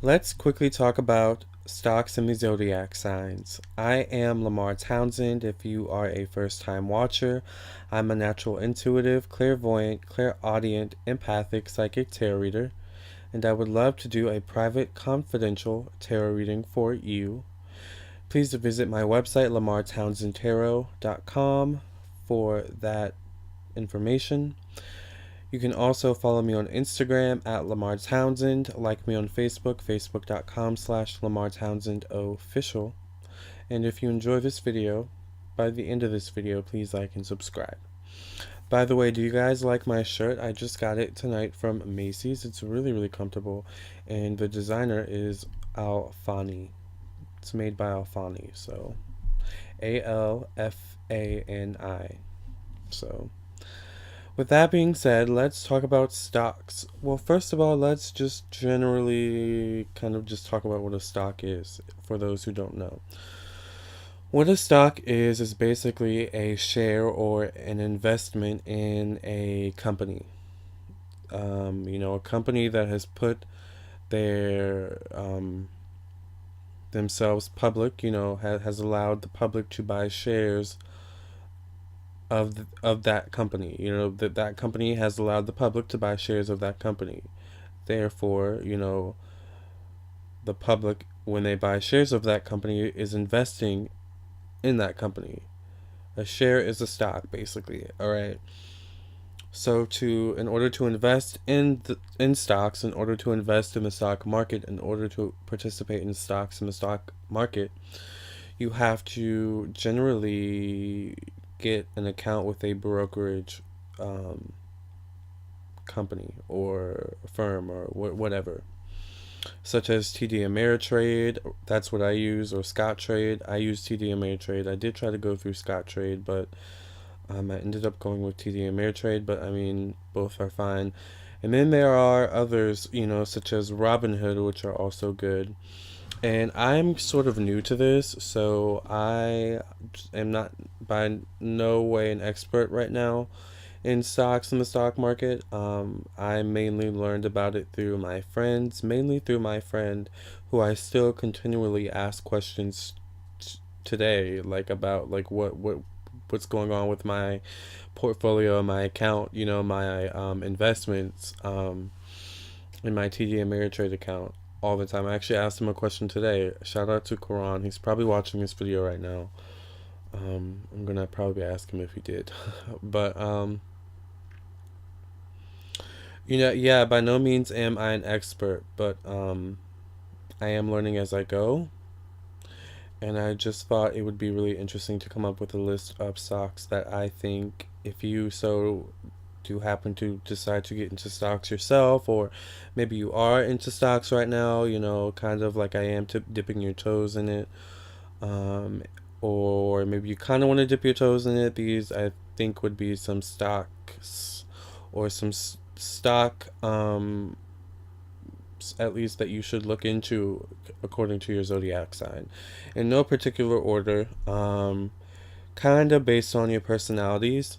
Let's quickly talk about stocks and the Zodiac signs. I am Lamar Townsend. If you are a first time watcher, I'm a natural intuitive, clairvoyant, clairaudient, empathic, psychic tarot reader, and I would love to do a private, confidential tarot reading for you. Please visit my website, lamartownsendtarot.com, for that information. You can also follow me on Instagram at Lamar Townsend, like me on Facebook, facebook.com/Lamar Townsend Official. And if you enjoy this video, by the end of this video, please like and subscribe. By the way, do you guys like my shirt? I just got it tonight from Macy's. It's really, really comfortable. And the designer is Alfani. It's made by Alfani. So, Alfani. So, with that being said, let's talk about stocks. Well, first of all, let's just generally kind of just talk about what a stock is for those who don't know. What a stock is basically a share or an investment in a company. A company that has put their themselves public, has allowed the public to buy shares of that company. That company has allowed the public to buy shares of that company. Therefore, the public, when they buy shares of that company, is investing in that company. A share is a stock, basically. All right. So, in order to invest in stocks, in order to invest in the stock market, in order to participate in stocks in the stock market, you have to generally get an account with a brokerage company or firm or whatever, such as TD Ameritrade. That's what I use, or Scottrade. I use TD Ameritrade. I did try to go through Scottrade, but I ended up going with TD Ameritrade. But I mean, both are fine. And then there are others, such as Robinhood, which are also good. And I'm sort of new to this, so I am not by no way an expert right now in stocks in the stock market. I mainly learned about it through my friends, mainly through my friend who I still continually ask questions today, like about like what's going on with my portfolio, my account, my investments in my TD Ameritrade account all the time. I actually asked him a question today. Shout out to Quran. He's probably watching this video right now. I'm gonna probably ask him if he did, but yeah. By no means am I an expert, but I am learning as I go, and I just thought it would be really interesting to come up with a list of stocks that I think, if you so do happen to decide to get into stocks yourself, or maybe you are into stocks right now, kind of like I am, dipping your toes in it, um, or maybe you kind of want to dip your toes in it. These, I think, would be some stocks or some stock, at least, that you should look into according to your zodiac sign, in no particular order, kind of based on your personalities.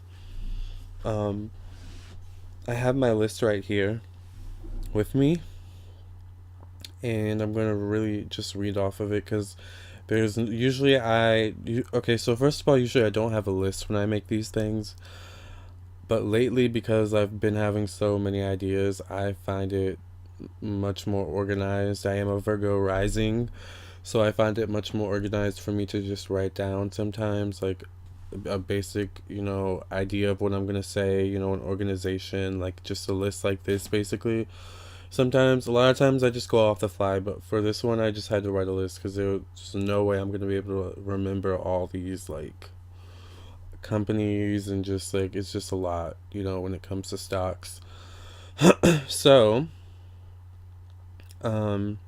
um, I have my list right here with me, and I'm going to really just read off of it, because there's usually okay, so first of all, usually I don't have a list when I make these things, but lately, because I've been having so many ideas, I find it much more organized. I am a Virgo rising, so I find it much more organized for me to just write down sometimes, like a basic, idea of what I'm gonna say, an organization, like just a list like this, basically. Sometimes, a lot of times, I just go off the fly, but for this one, I just had to write a list because there's just no way I'm gonna be able to remember all these, like, companies, and just like it's just a lot, when it comes to stocks. So, um,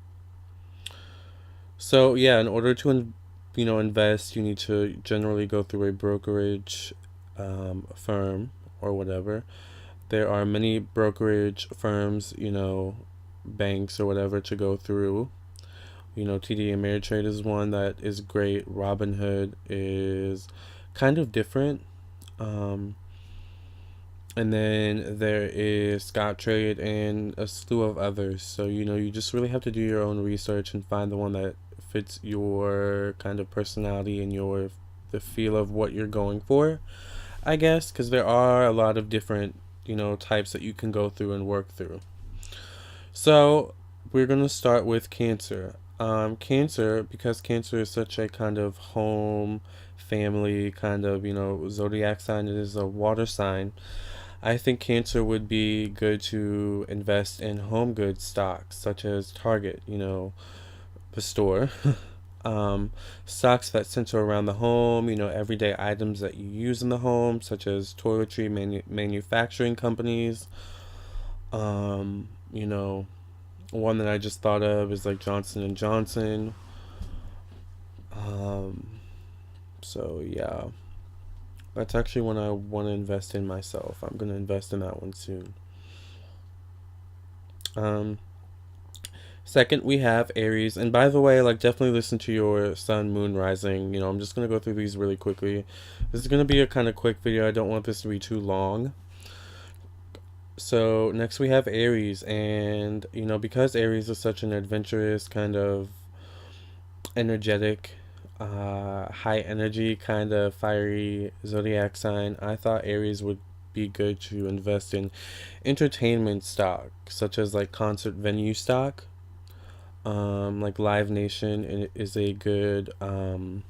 so yeah, in order to invest, you need to generally go through a brokerage firm or whatever. There are many brokerage firms, banks or whatever, to go through. TD Ameritrade is one that is great. Robinhood is kind of different. Um, And then there is Scottrade and a slew of others. So, you just really have to do your own research and find the one that fits your kind of personality and the feel of what you're going for, I guess, because there are a lot of different, types that you can go through and work through. So, we're going to start with Cancer. Cancer, because Cancer is such a kind of home, family kind of, zodiac sign, it is a water sign. I think Cancer would be good to invest in home goods stocks such as Target, the store. um, Stocks that center around the home, everyday items that you use in the home, such as toiletry manufacturing companies. Um, you know, One that I just thought of is like Johnson and Johnson. Um, so yeah, that's actually one I want to invest in myself. I'm gonna invest in that one soon. Um, Second, we have Aries. And by the way, like, definitely listen to your sun, moon, rising. I'm just going to go through these really quickly. This is going to be a kind of quick video. I don't want this to be too long. So, next we have Aries. And, because Aries is such an adventurous, kind of energetic, high energy, kind of fiery zodiac sign, I thought Aries would be good to invest in entertainment stock, such as like concert venue stock. Like Live Nation is a good one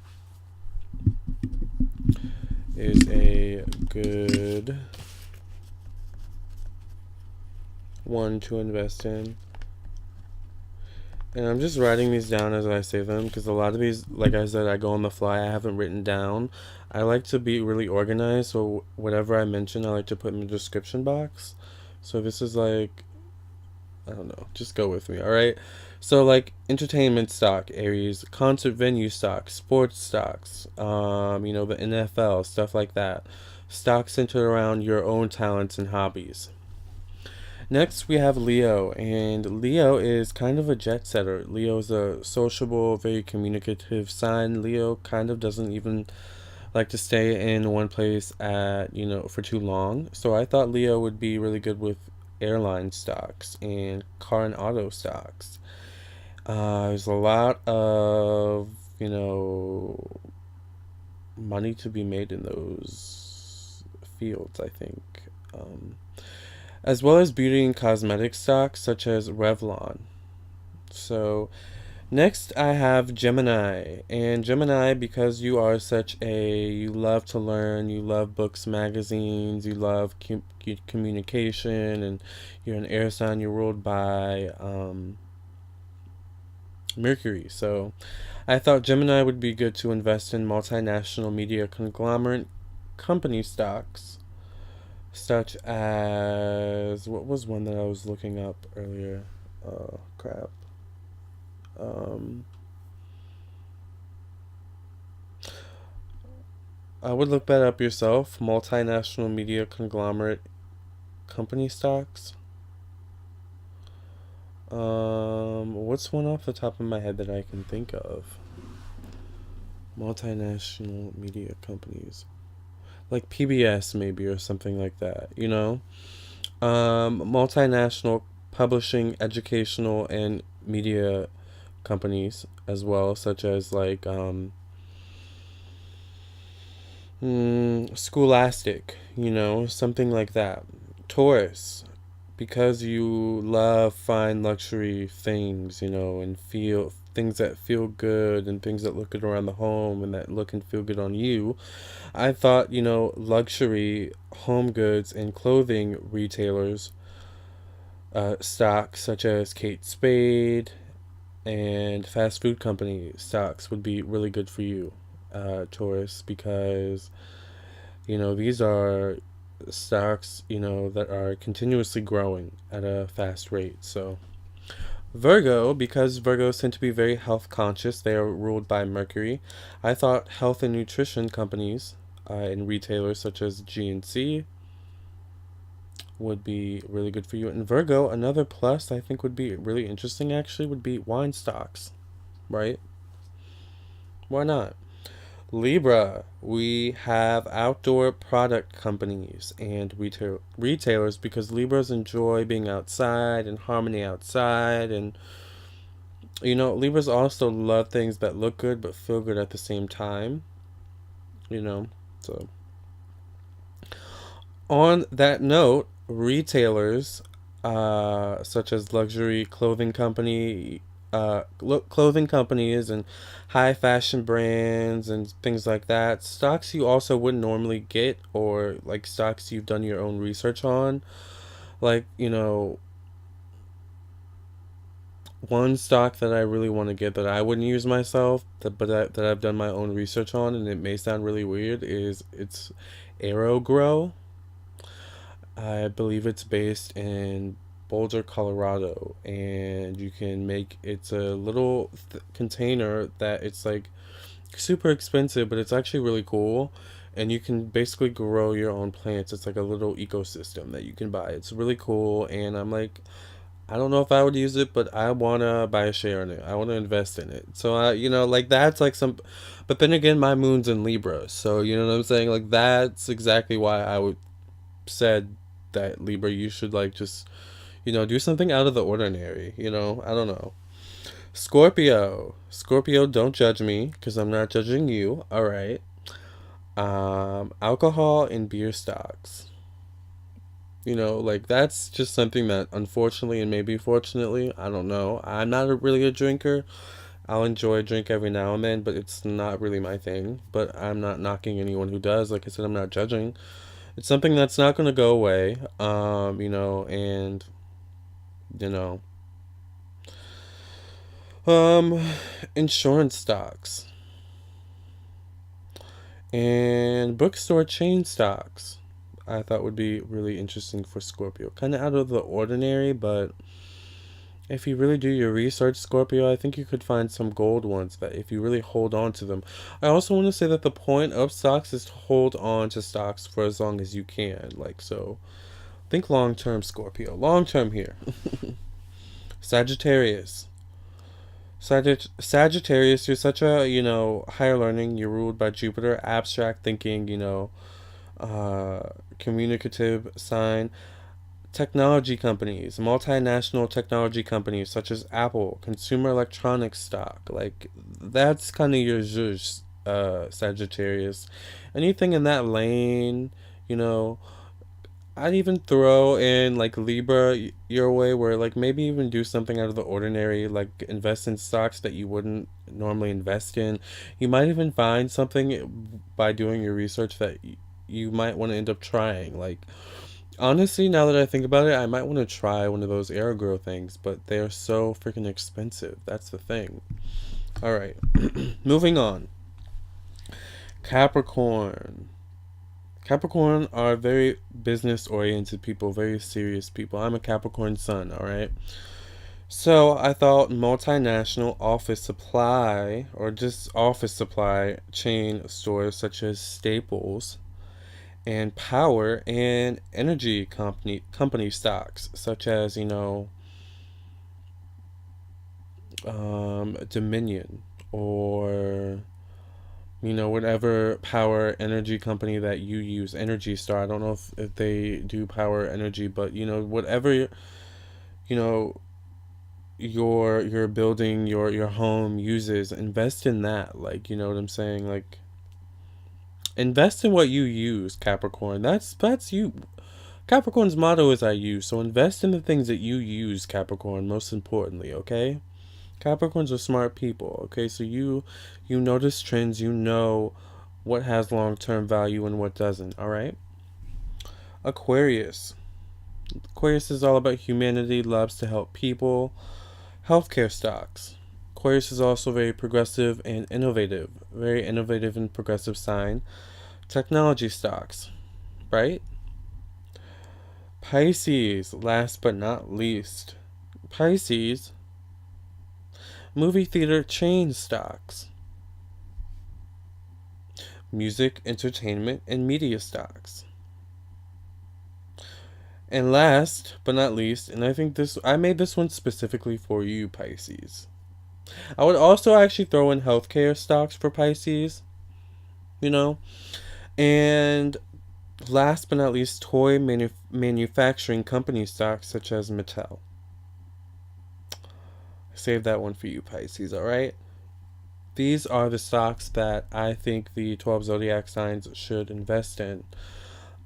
to invest in. And I'm just writing these down as I say them because a lot of these, like I said, I go on the fly. I haven't written down. I like to be really organized, so whatever I mention, I like to put in the description box. So this is like, I don't know, just go with me, all right? So like entertainment stock, Aries, concert venue stock, sports stocks, the NFL, stuff like that. Stocks centered around your own talents and hobbies. Next, we have Leo, and Leo is kind of a jet setter. Leo is a sociable, very communicative sign. Leo kind of doesn't even like to stay in one place for too long. So I thought Leo would be really good with airline stocks and car and auto stocks. There's a lot of, money to be made in those fields, I think. Um, as well as beauty and cosmetic stocks such as Revlon. So, next I have Gemini. And Gemini, because you love to learn, you love books, magazines, you love communication, and you're an air sign, you're ruled by Mercury. So I thought Gemini would be good to invest in multinational media conglomerate company stocks, such as, what was one that I was looking up earlier? Oh, crap. Um, I would look that up yourself. Multinational media conglomerate company stocks. What's one off the top of my head that I can think of? Multinational media companies, like PBS maybe, or something like that. Multinational publishing, educational, and media companies as well, such as like Scholastic, something like that. Taurus, because you love fine luxury things, and feel things that feel good and things that look good around the home and that look and feel good on you. I thought, luxury home goods and clothing retailers, stocks such as Kate Spade and fast food company stocks would be really good for you, Taurus, because these are stocks, that are continuously growing at a fast rate. So Virgo, because Virgos tend to be very health conscious, they are ruled by Mercury. I thought health and nutrition companies, and retailers such as GNC would be really good for you. And Virgo, another plus I think would be really interesting actually would be wine stocks, right? Why not? Libra, we have outdoor product companies and retailers because Libras enjoy being outside and harmony outside. And, Libras also love things that look good but feel good at the same time, you know. So, on that note, retailers, such as clothing companies and high fashion brands and things like that, stocks you also wouldn't normally get, or like stocks you've done your own research on. Like, one stock that I really want to get that I wouldn't use myself, that I've done my own research on, and it may sound really weird, is it's AeroGrow. I believe it's based in Boulder, Colorado, and it's a little container that it's like super expensive, but it's actually really cool. And you can basically grow your own plants. It's like a little ecosystem that you can buy. It's really cool, and I'm like, I don't know if I would use it, but I wanna buy a share in it. I wanna invest in it. So like that's like some, but then again, my moon's in Libra, so you know what I'm saying. Like that's exactly why I would said that Libra, you should like just do something out of the ordinary. I don't know. Scorpio, don't judge me because I'm not judging you. All right. Alcohol and beer stocks. Like that's just something that unfortunately and maybe fortunately, I don't know. I'm not really a drinker. I'll enjoy a drink every now and then, but it's not really my thing. But I'm not knocking anyone who does. Like I said, I'm not judging. It's something that's not going to go away. And you know, um, insurance stocks and bookstore chain stocks. I thought would be really interesting for Scorpio. Kind of out of the ordinary, but if you really do your research, Scorpio, I think you could find some gold ones that if you really hold on to them. I also want to say that the point of stocks is to hold on to stocks for as long as you can. Like, so think long term, Scorpio. Long term here. Sagittarius. Sagittarius, you're such a, higher learning. You're ruled by Jupiter, abstract thinking, communicative sign. Technology companies, multinational technology companies such as Apple, consumer electronics stock, like that's kind of your zhuzh, Sagittarius. Anything in that lane, you know, I'd even throw in like Libra your way, where like maybe even do something out of the ordinary, like invest in stocks that you wouldn't normally invest in. You might even find something by doing your research that you might want to end up trying. Like, honestly, now that I think about it, I might want to try one of those AeroGrow things, but they are so freaking expensive. That's the thing. All right, moving on. Capricorn. Capricorn are very business oriented people, very serious people. I'm a Capricorn sun, all right? So I thought multinational office supply or just office supply chain stores such as Staples and power and energy company stocks such as Dominion or whatever power energy company that you use, Energy Star. I don't know if they do power energy, but whatever you know your building, your home uses, invest in that. Like, you know what I'm saying? Like, invest in what you use, Capricorn. That's you. Capricorn's motto is I use. So invest in the things that you use, Capricorn, most importantly, okay? Capricorns are smart people, okay? So you notice trends, you know what has long-term value and what doesn't, all right? Aquarius. Aquarius is all about humanity, loves to help people. Healthcare stocks. Aquarius is also very progressive and innovative. Very innovative and progressive sign. Technology stocks, right? Pisces, last but not least. Pisces, movie theater chain stocks. Music, entertainment, and media stocks. And last but not least, and I made this one specifically for you, Pisces. I would also actually throw in healthcare stocks for Pisces, you know? And last but not least, manufacturing company stocks such as Mattel. Save that one for you, Pisces, alright? These are the stocks that I think the 12 zodiac signs should invest in.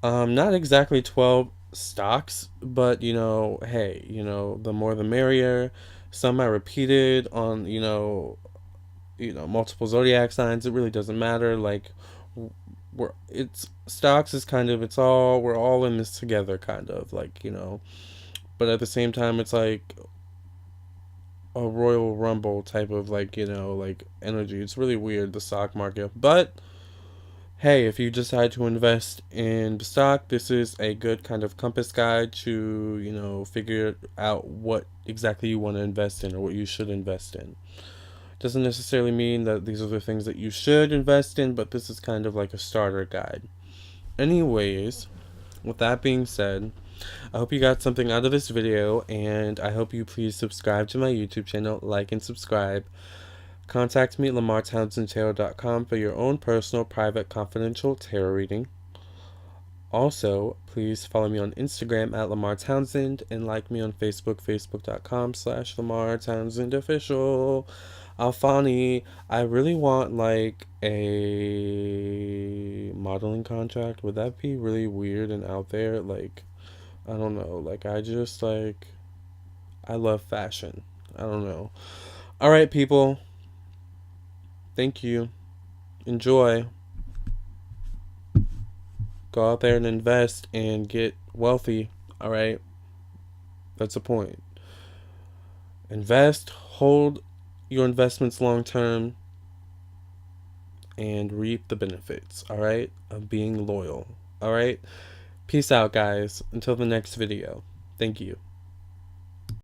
Not exactly 12 stocks, but hey, the more the merrier. Some are repeated on, multiple zodiac signs. It really doesn't matter. Like, it's stocks is kind of, we're all in this together, kind of like, but at the same time, it's like a Royal Rumble type of, like, like energy. It's really weird, the stock market. But hey, if you decide to invest in the stock, this is a good kind of compass guide to, figure out what exactly you want to invest in or what you should invest in. Doesn't necessarily mean that these are the things that you should invest in, but this is kind of like a starter guide. Anyways, with that being said, I hope you got something out of this video, and I hope you please subscribe to my YouTube channel, like and subscribe. Contact me at lamartownsendtarot.com for your own personal, private, confidential tarot reading. Also, please follow me on Instagram at Lamar Townsend and like me on Facebook, facebook.com/Lamar Townsend Official. Alfani, I really want like a modeling contract. Would that be really weird and out there? Like, I don't know. Like, I love fashion. I don't know. All right, people. Thank you. Enjoy. Go out there and invest and get wealthy. All right. That's the point. Invest, hold your investments long term, and reap the benefits. All right. Of being loyal. All right. Peace out, guys. Until the next video. Thank you.